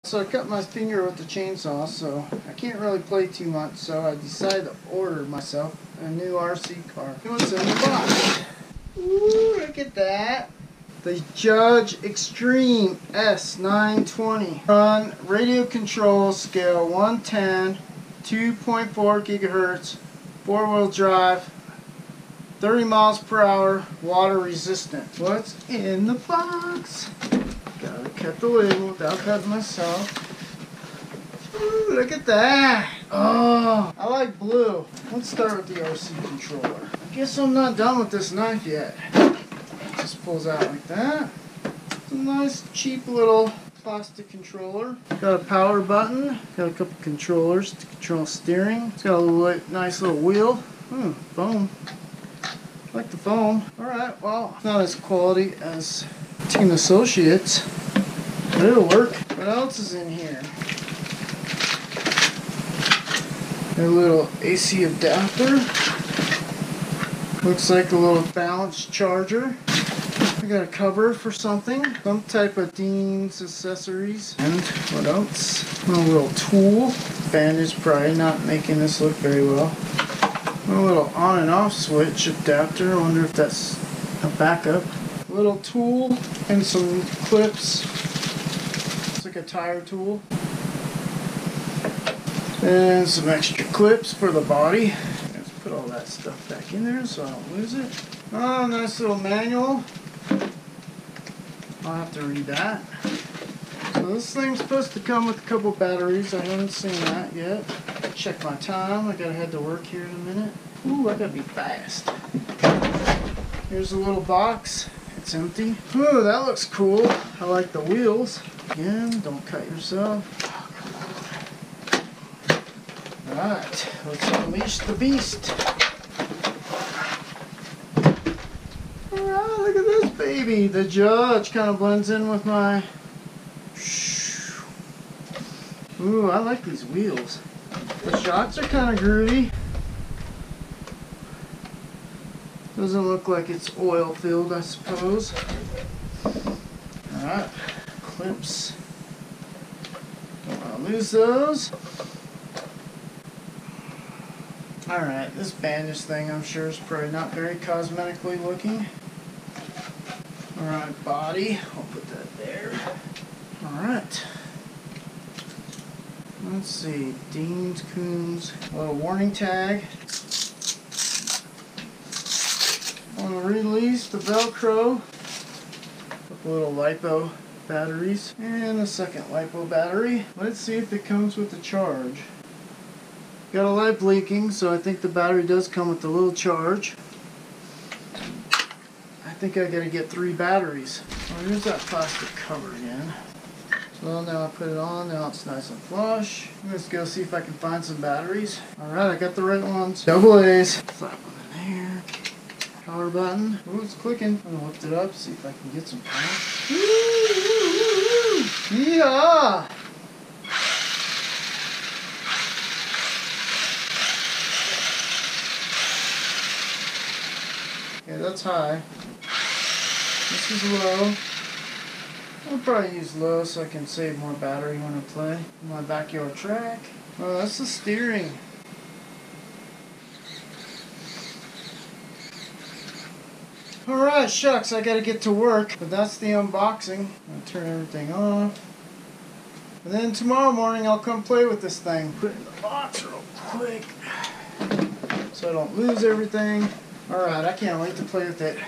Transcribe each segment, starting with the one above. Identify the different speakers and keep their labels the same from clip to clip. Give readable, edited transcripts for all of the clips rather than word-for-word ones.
Speaker 1: So I cut my finger with the chainsaw, so I can't really play too much, so I decided to order myself a new RC car. What's in the box? Ooh, look at that. The Judge Extreme S920. Run radio control scale 110, 2.4 gigahertz, 4-wheel drive, 30 miles per hour, water resistant. What's in the box? Gotta cut the label without cutting myself. Ooh, look at that. Oh, I like blue. Let's start with the RC controller. I guess I'm not done with this knife yet. Just pulls out like that. It's a nice cheap little plastic controller. Got a power button. Got a couple controllers to control steering. It's got a little, nice little wheel. Foam. I like the foam. Alright, well, it's not as quality as Team Associates, but it'll work. What else is in here? A little AC adapter. Looks like a little balance charger. I got a cover for something. Some type of Dean's accessories. And what else? A little tool. Bandage probably not making this look very well. A little on and off switch adapter. I wonder if that's a backup. A little tool and some clips. It's like a tire tool. And some extra clips for the body. Let's put all that stuff back in there so I don't lose it. Oh, nice little manual. I'll have to read that. So this thing's supposed to come with a couple batteries. I haven't seen that yet. Check my time. I gotta head to work here in a minute. Ooh, I gotta be fast. Here's a little box. It's empty. Ooh, that looks cool. I like the wheels. Again, don't cut yourself. Alright, let's unleash the beast. Alright, look at this baby. The Judge kind of blends in with my... Ooh, I like these wheels. The shocks are kind of groovy. Doesn't look like it's oil filled, I suppose. Alright, clips. Don't want to lose those. Alright, this bandage thing I'm sure is probably not very cosmetically looking. Alright, body. I'll put that there. Alright. Let's see. Dean's Coons. A little warning tag. On the release, the Velcro. A couple little LiPo batteries. And a second LiPo battery. Let's see if it comes with a charge. Got a light blinking, so I think the battery does come with a little charge. I think I gotta get 3 batteries. Oh, here's that plastic cover again. So now I put it on, now it's nice and flush. Let's go see if I can find some batteries. Alright, I got the right ones. Double A's. Slap one in there. Power button. Ooh, it's clicking. I'm gonna lift it up, see if I can get some power. Yeah! Okay, that's high. This is low. I'll probably use low so I can save more battery when I play. My backyard track. Oh, that's the steering. Alright, shucks, I gotta get to work. But that's the unboxing. I'll turn everything off. And then tomorrow morning I'll come play with this thing. Put it in the box real quick so I don't lose everything. Alright, I can't wait to play with it.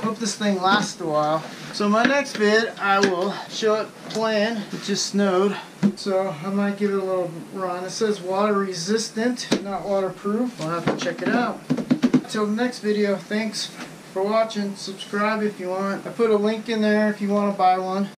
Speaker 1: Hope this thing lasts a while. So my next vid, I will show it playing. It just snowed. So I might give it a little run. It says water resistant, not waterproof. We'll have to check it out. Until the next video, thanks for watching. Subscribe if you want. I put a link in there if you want to buy one.